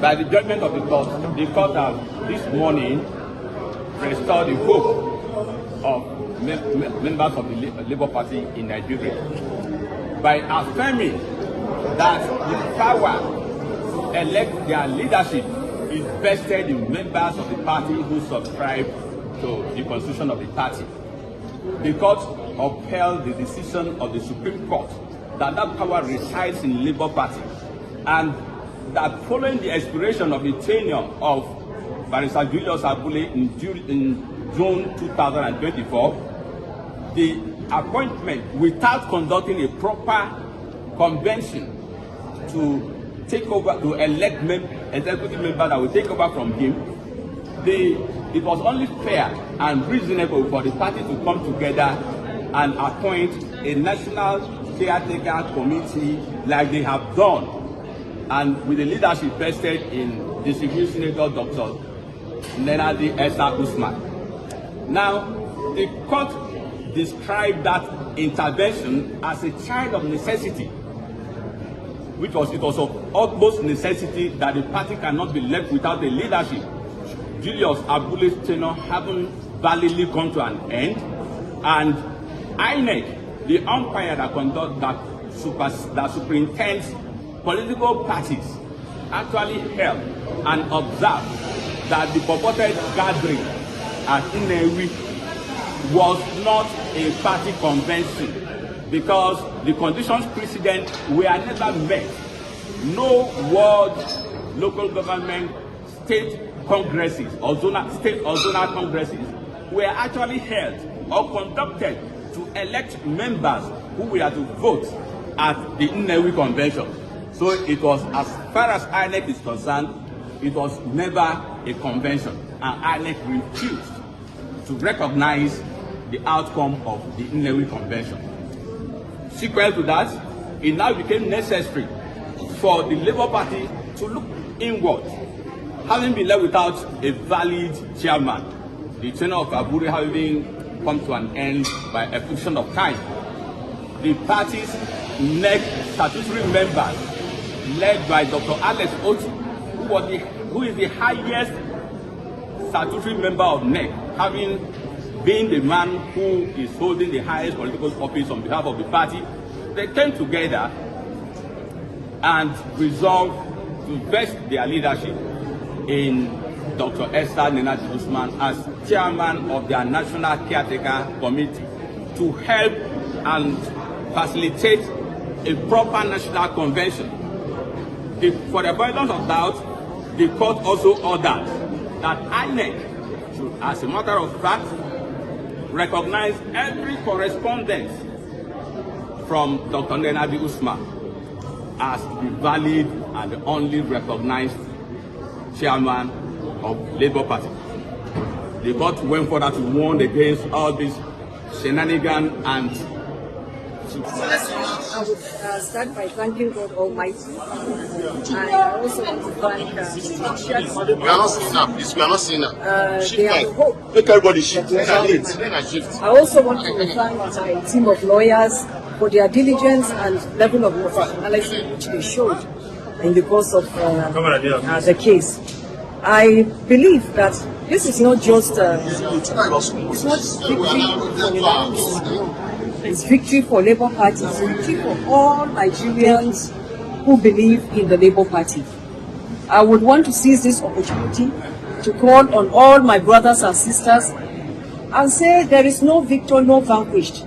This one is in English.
by the judgment of the court has this morning restored the hope of members of the Labour Party in Nigeria by affirming that the power to elect their leadership is vested in members of the party who subscribe to the constitution of the party. The court upheld the decision of the Supreme Court that power resides in the Labour Party, and that following the expiration of the tenure of Barrister Julius Abule in June 2024, the appointment without conducting a proper convention to take over, to elect executive member that will take over from him, it was only fair and reasonable for the party to come together and appoint a national caretaker committee like they have done, and with the leadership vested in distinguished Senator Dr. Nenadi Usman. Now, the court described that intervention as a child of necessity, it was of utmost necessity that the party cannot be left without a leadership. Julius Abule's tenure having validly come to an end, and INEC, the umpire that superintends political parties, actually held and observed that the purported gathering at Nenadi was not a party convention because the conditions precedent were never met. No world local government state congresses or state or zonal congresses were actually held or conducted to elect members who were to vote at the Nenadi convention. So it was, as far as INEC is concerned, it was never a convention, and INEC refused to recognize the outcome of the Nenadi convention. Sequel to that, it now became necessary for the Labour Party to look inward, having been left without a valid chairman, the tenure of Abure having come to an end by a function of time. The party's NEC statutory members, led by Dr. Alex Oti, who is the highest statutory member of NEC, having been the man who is holding the highest political office on behalf of the party, they came together and resolved to vest their leadership in Dr. Nenadi Usman as chairman of their National Caretaker Committee to help and facilitate a proper national convention. For the avoidance of doubt, the court also ordered that INEC should, as a matter of fact, recognize every correspondence from Dr. Nenadi Usman as the valid and the only recognized chairman of Labour Party. The court went further to warn against all this shenanigans and I would start by thanking God Almighty, and I also want to thank we are not seeing now, please. We are not seeing now. they are the hope. Make everybody shift. I also want to thank my team of lawyers for their diligence and level of professionalism which they showed in the course of the case. I believe that this is not just it's not victory for the it's victory for Labour Party. It's victory for all Nigerians who believe in the Labour Party. I would want to seize this opportunity to call on all my brothers and sisters and say there is no victor, no vanquished.